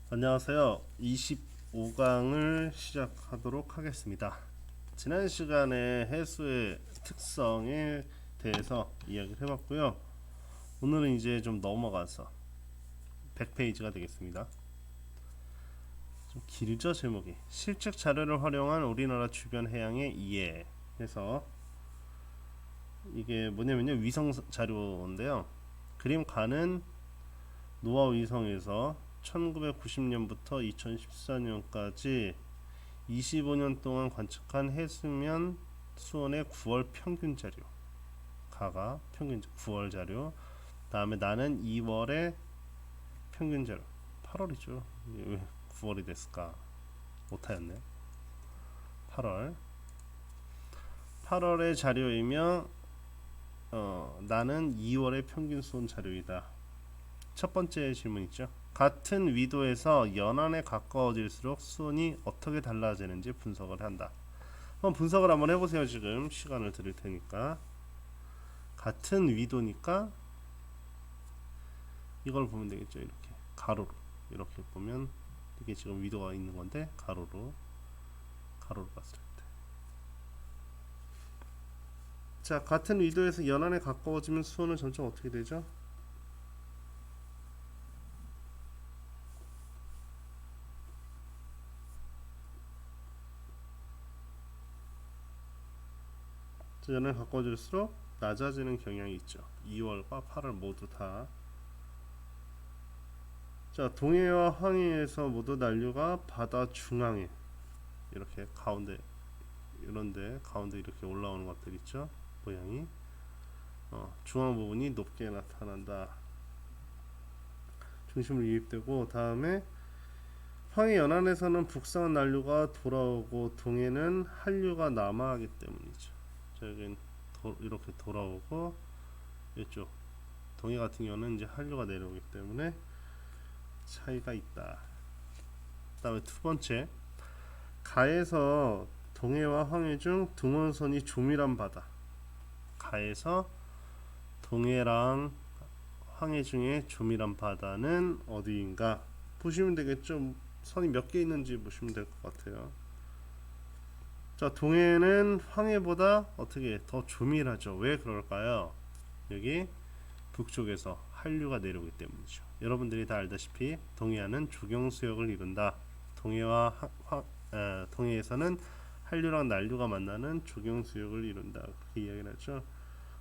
안녕하세요. 25강을 시작하도록 하겠습니다. 지난 시간에 해수의 특성에 대해서 이야기를 해봤고요. 오늘은 이제 좀 넘어가서 100페이지가 되겠습니다. 좀 길죠, 제목이. 실측 자료를 활용한 우리나라 주변 해양의 이해 해서 이게 뭐냐면요, 위성 자료인데요. 그림가는 노아 위성에서 1990년부터 2014년까지 25년 동안 관측한 해수면 수온의 9월 평균 자료, 가가 평균 9월 자료. 다음에 나는 2월의 평균 자료. 8월이죠. 왜 9월이 됐을까? 오타였네. 8월. 8월의 자료이며 나는 2월의 평균 수온 자료이다. 첫 번째 질문 있죠. 같은 위도에서 연안에 가까워질수록 수온이 어떻게 달라지는지 분석을 한다. 한번 분석을 한번 해보세요. 지금 시간을 드릴 테니까. 같은 위도니까 이걸 보면 되겠죠. 이렇게 가로로 이렇게 보면 이게 지금 위도가 있는 건데 가로로 봤을 때. 자, 같은 위도에서 연안에 가까워지면 수온은 점점 어떻게 되죠? 연안에 가까워질수록 낮아지는 경향이 있죠. 2월과 8월 모두 다. 자, 동해와 황해에서 모두 난류가 바다 중앙에 이렇게 가운데 이런데 가운데 이렇게 올라오는 것들 있죠. 모양이 중앙 부분이 높게 나타난다. 중심을 유입되고 다음에 황해 연안에서는 북상 난류가 돌아오고 동해는 한류가 남하하기 때문이죠. 자, 여긴 이렇게 돌아오고 이쪽 동해 같은 경우는 이제 한류가 내려오기 때문에 차이가 있다. 그다음에 두 번째, 가에서 동해와 황해 중 등원선이 조밀한 바다. 가에서 동해랑 황해 중에 조밀한 바다는 어디인가 보시면 되겠죠. 선이 몇 개 있는지 보시면 될 것 같아요. 자, 동해는 황해보다 어떻게 더 조밀하죠. 왜 그럴까요? 여기 북쪽에서 한류가 내려오기 때문이죠. 여러분들이 다 알다시피 동해안은 조경수역을 이룬다. 동해에서는 한류랑 난류가 만나는 조경수역을 이룬다. 그렇게 이야기를 하죠.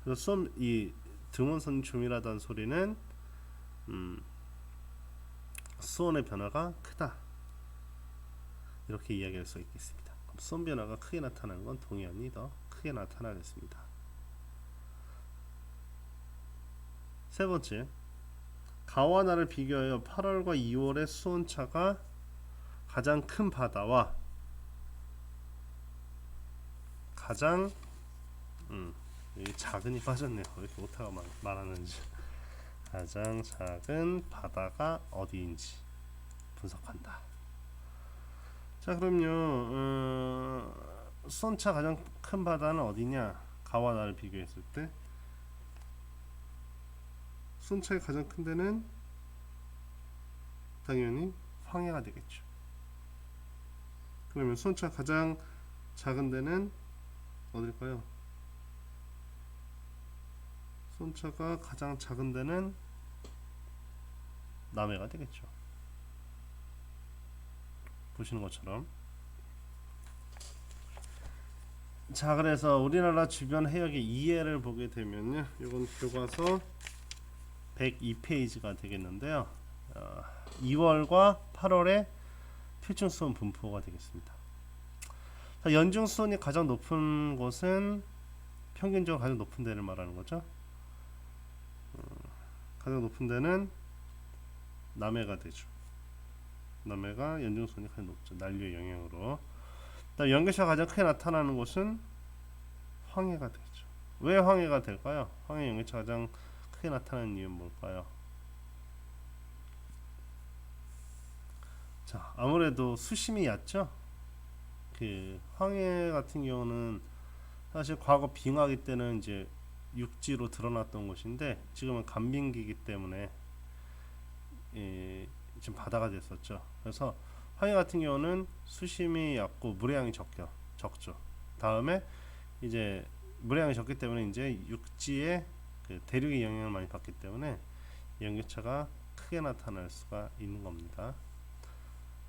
그래서 이 등원선이 조밀하다는 소리는 수온의 변화가 크다. 이렇게 이야기할 수 있겠습니다. 수온 변화가 크게 나타나는 건 동해안이 더 크게 나타나겠습니다. 세 번째, 가와 나를 비교하여 8월과 2월의 수온 차가 가장 큰 바다와 가장 여기 작은이 빠졌네요. 왜 이렇게 오타가 말하는지. 가장 작은 바다가 어디인지 분석한다. 자, 그럼요. 수온차 가장 큰 바다는 어디냐? 가와 나를 비교했을 때 수온차가 가장 큰 데는 당연히 황해가 되겠죠. 그러면 수온차 가장 작은 데는 어딜까요? 수온차가 가장 작은 데는 남해가 되겠죠. 보시는 것처럼. 자, 그래서 우리나라 주변 해역의 이해를 보게 되면요, 이건 교과서 102페이지가 되겠는데요. 2월과 8월의 표준 수온 분포가 되겠습니다. 자, 연중 수온이 가장 높은 곳은 평균적으로 가장 높은 데를 말하는 거죠. 가장 높은 데는 남해가 되죠. 남해가 연중 수온이 가장 높죠. 난류의 영향으로. 연계차가 가장 크게 나타나는 곳은 황해가 되죠. 왜 황해가 될까요? 황해 연계차가 가장 크게 나타나는 이유는 뭘까요? 자, 아무래도 수심이 얕죠. 그 황해 같은 경우는 사실 과거 빙하기 때는 이제 육지로 드러났던 곳인데 지금은 간빙기이기 때문에 지금 바다가 됐었죠. 그래서 황해 같은 경우는 수심이 얕고 물의 양이 적죠. 다음에 이제 물의 양이 적기 때문에 이제 육지에 그 대륙의 영향을 많이 받기 때문에 연교차가 크게 나타날 수가 있는 겁니다.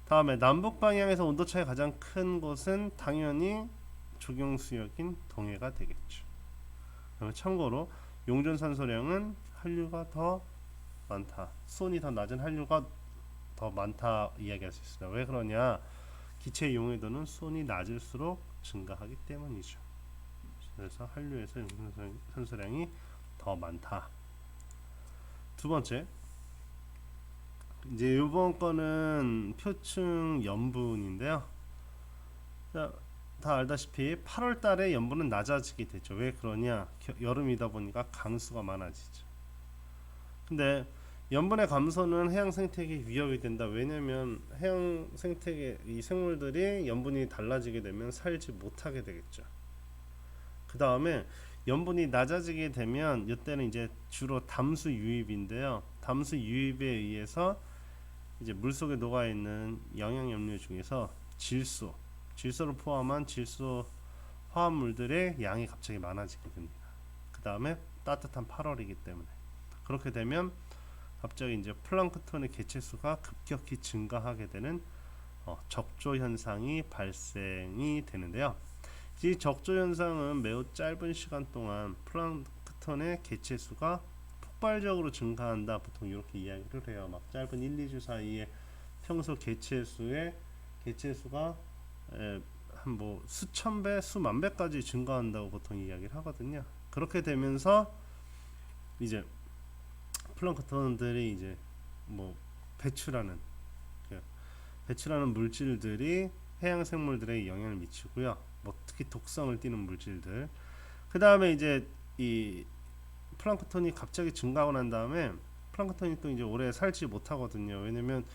다음에 남북 방향에서 온도 차이 가장 큰 곳은 당연히 조경수역인 동해가 되겠죠. 참고로 용존산소량은 한류가 더 많다, 수온이 더 낮은 한류가 더 많다 이야기할 수 있습니다. 왜 그러냐? 기체의 용해도는 수온이 낮을수록 증가하기 때문이죠. 그래서 한류에서 용존산소량이 더 많다. 두 번째, 이제 이번 거는 표층 염분인데요. 자, 다 알다시피 8월 달에 염분은 낮아지게 되죠. 왜 그러냐? 여름이다 보니까 강수가 많아지죠. 근데 염분의 감소는 해양 생태계에 위협이 된다. 왜냐면 해양 생태계 이 생물들이 염분이 달라지게 되면 살지 못하게 되겠죠. 그 다음에 염분이 낮아지게 되면 이때는 이제 주로 담수 유입인데요. 담수 유입에 의해서 이제 물속에 녹아 있는 영양염료 중에서 질소를 포함한 질소 화합물들의 양이 갑자기 많아지게 됩니다. 그 다음에 따뜻한 8월이기 때문에 그렇게 되면 갑자기 이제 플랑크톤의 개체수가 급격히 증가하게 되는 적조 현상이 발생이 되는데요. 이 적조 현상은 매우 짧은 시간 동안 플랑크톤의 개체수가 폭발적으로 증가한다. 보통 이렇게 이야기를 해요. 막 짧은 1, 2주 사이에 평소 개체수가 한 뭐 수천 배, 수만 배까지 증가한다고 보통 이야기를 하거든요. 그렇게 되면서 이제 플랑크톤들이 이제 뭐 배출하는 물질들이 해양 생물들에게 영향을 미치고요. 뭐 특히 독성을 띠는 물질들. 그 다음에 이제 이 플랑크톤이 갑자기 증가하고 난 다음에 플랑크톤이 또 이제 오래 살지 못하거든요. 왜냐면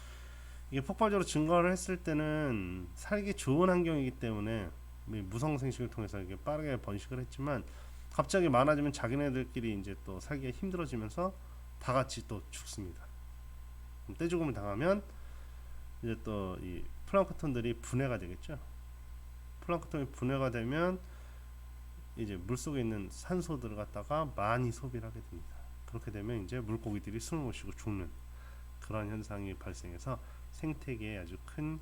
이게 폭발적으로 증가를 했을 때는 살기 좋은 환경이기 때문에 무성 생식을 통해서 이게 빠르게 번식을 했지만 갑자기 많아지면 자기네들끼리 이제 또 살기가 힘들어지면서 다 같이 또 죽습니다. 떼죽음을 당하면 이제 또 이 플랑크톤들이 분해가 되겠죠. 플랑크톤이 분해가 되면 이제 물속에 있는 산소들을 갖다가 많이 소비를 하게 됩니다. 그렇게 되면 이제 물고기들이 숨을 못 쉬고 죽는 그런 현상이 발생해서 생태계에 아주 큰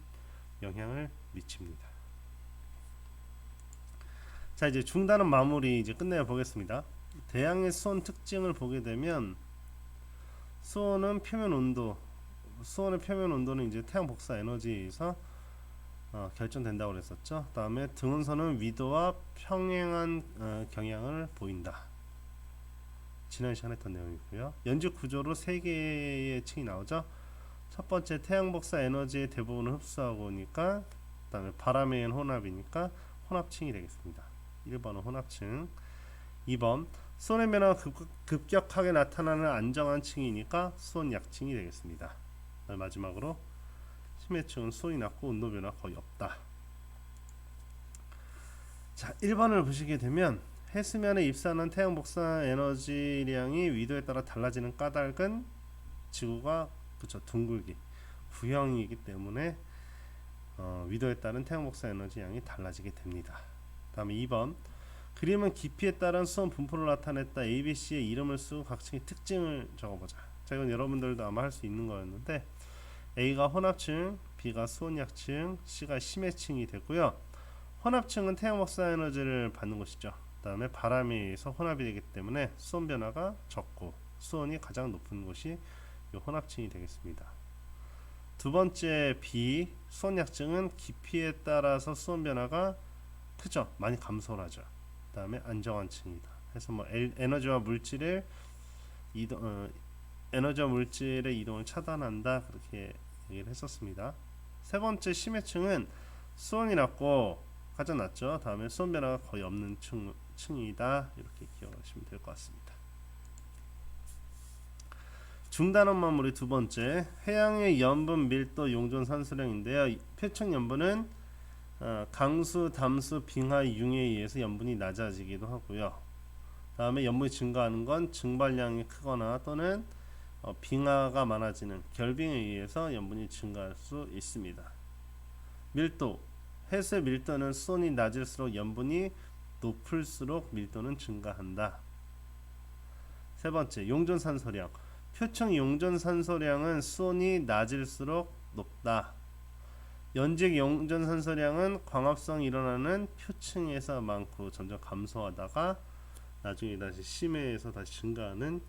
영향을 미칩니다. 자, 이제 중단은 마무리 이제 끝내어 보겠습니다. 대양의 수온 특징을 보게 되면 수온의 표면 온도는 이제 태양 복사 에너지에서 결정된다고 그랬었죠. 다음에 등원선은 위도와 평행한 경향을 보인다. 지난 시간에 했던 내용이고요. 연지 구조로 세 개의 층이 나오죠. 첫 번째 태양 복사 에너지의 대부분을 흡수하고 오니까, 그다음에 바람에 의한 혼합이니까 혼합층이 되겠습니다. 1번은 혼합층. 2번 수온의 변화가 급격하게 나타나는 안정한 층이니까 수온 약층이 되겠습니다. 마지막으로 심해층은 수온이 낮고 온도 변화가 거의 없다. 자, 1번을 보시게 되면 해수면에 입산한 태양 복사 에너지량이 위도에 따라 달라지는 까닭은 지구가 둥글기 구형이기 때문에 위도에 따른 태양 복사 에너지 양이 달라지게 됩니다. 다음에 2번 그림은 깊이에 따른 수온 분포를 나타냈다. ABC의 이름을 쓰고 각 층의 특징을 적어보자. 자, 이건 여러분들도 아마 할 수 있는 거였는데 A가 혼합층, B가 수온 약층, C가 심해층이 되고요. 혼합층은 태양 복사 에너지를 받는 곳이죠. 그 다음에 바람에 의해서 혼합이 되기 때문에 수온 변화가 적고 수온이 가장 높은 곳이 이 혼합층이 되겠습니다. 두 번째 B 수온 약층은 깊이에 따라서 수온 변화가 크죠. 많이 감소를 하죠. 그 다음에 안정한 층이다. 그래서 뭐 에너지와 물질의 이동을 차단한다. 그렇게 얘기를 했었습니다. 세 번째 심해층은 수온이 낮고 가장 낮죠. 다음에 수온 변화가 거의 없는 층이다. 이렇게 기억하시면 될 것 같습니다. 중단원 마무리 두 번째 해양의 염분 밀도 용존 산소량인데요. 표층 염분은 강수, 담수, 빙하, 융에 의해서 염분이 낮아지기도 하고요. 다음에 염분이 증가하는 건 증발량이 크거나 또는 빙하가 많아지는 결빙에 의해서 염분이 증가할 수 있습니다. 밀도. 해수의 밀도는 수온이 낮을수록 염분이 높을수록 밀도는 증가한다. 세 번째, 용존산소량. 표층 용존산소량은 수온이 낮을수록 높다. 연직 용존산소량은 광합성이 일어나는 표층에서 많고 점점 감소하다가 나중에 다시 심해에서 다시 증가하는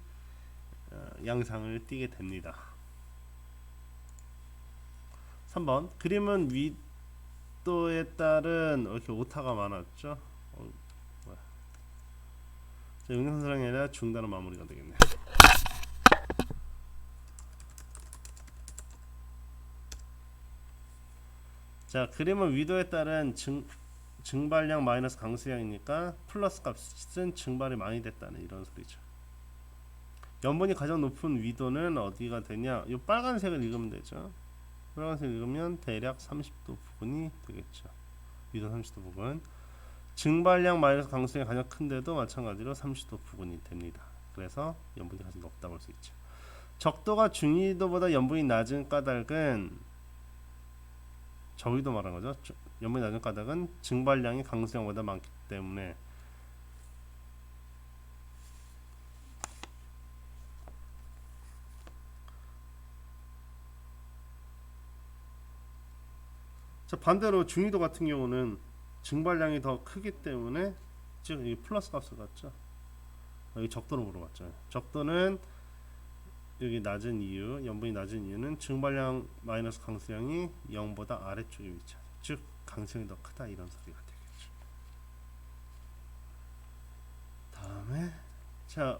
양상을 띠게 됩니다. 3번, 그림은 위도에 따른 이렇게 오타가 많았죠. 용존산소량이 아니라 중단어 마무리가 되겠네요. 자, 그림은 위도에 따른 증발량 마이너스 강수량이니까 플러스 값은 증발이 많이 됐다는 이런 소리죠. 염분이 가장 높은 위도는 어디가 되냐? 이 빨간색을 읽으면 되죠. 빨간색 읽으면 대략 30도 부근이 되겠죠. 위도 30도 부근. 증발량 마이너스 강수량이 가장 큰데도 마찬가지로 30도 부근이 됩니다. 그래서 염분이 가장 높다고 볼 수 있죠. 적도가 중위도보다 염분이 낮은 까닭은 저위도 말한 거죠. 염분이 낮은 까닭은 증발량이 강수량보다 많기 때문에. 자, 반대로 중위도 같은 경우는 증발량이 더 크기 때문에 지금 이 플러스 값을 갖죠. 여기 적도로 물어봤죠. 적도는 여기 낮은 이유, 염분이 낮은 이유는 증발량 마이너스 강수량이 0보다 아래쪽에 위치하죠. 즉 강수량이 더 크다 이런 소리가 되겠죠. 다음에 자,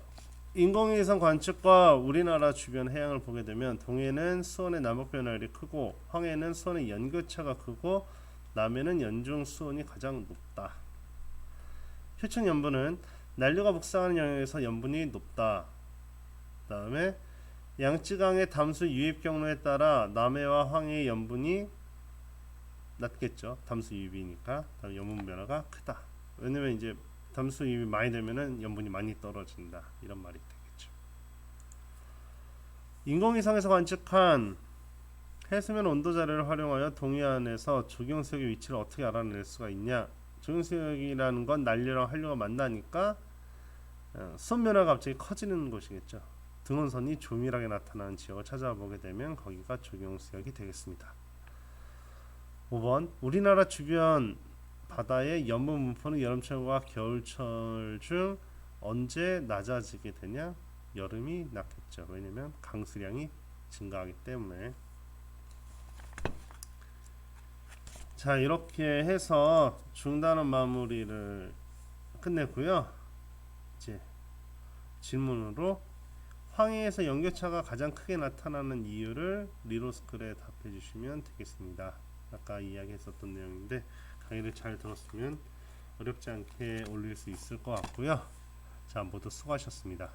인공위성 관측과 우리나라 주변 해양을 보게 되면 동해는 수온의 남북 변화율이 크고 황해는 수온의 연교차가 크고 남해는 연중 수온이 가장 높다. 표층 염분은 난류가 북상하는 영역에서 염분이 높다. 다음에 양쯔강의 담수 유입 경로에 따라 남해와 황해의 염분이 낮겠죠. 담수 유입이니까. 다음 염분 변화가 크다. 왜냐면 이제 담수 유입이 많이 되면은 염분이 많이 떨어진다. 이런 말이 되겠죠. 인공위성에서 관측한 해수면 온도 자료를 활용하여 동해안에서 조경수역의 위치를 어떻게 알아낼 수가 있냐? 조경수역이라는 건 난류랑 한류가 만나니까 수온 변화가 갑자기 커지는 곳이겠죠. 등원선이 조밀하게 나타나는 지역을 찾아보게 되면 거기가 조경수역이 되겠습니다. 5번, 우리나라 주변 바다의 염분 분포는 여름철과 겨울철 중 언제 낮아지게 되냐? 여름이 낮겠죠. 왜냐면 강수량이 증가하기 때문에. 자, 이렇게 해서 중단원 마무리를 끝냈고요. 이제 질문으로 황해에서 연교차가 가장 크게 나타나는 이유를 리로스글에 답해 주시면 되겠습니다. 아까 이야기했었던 내용인데 강의를 잘 들었으면 어렵지 않게 올릴 수 있을 것 같고요. 자, 모두 수고하셨습니다.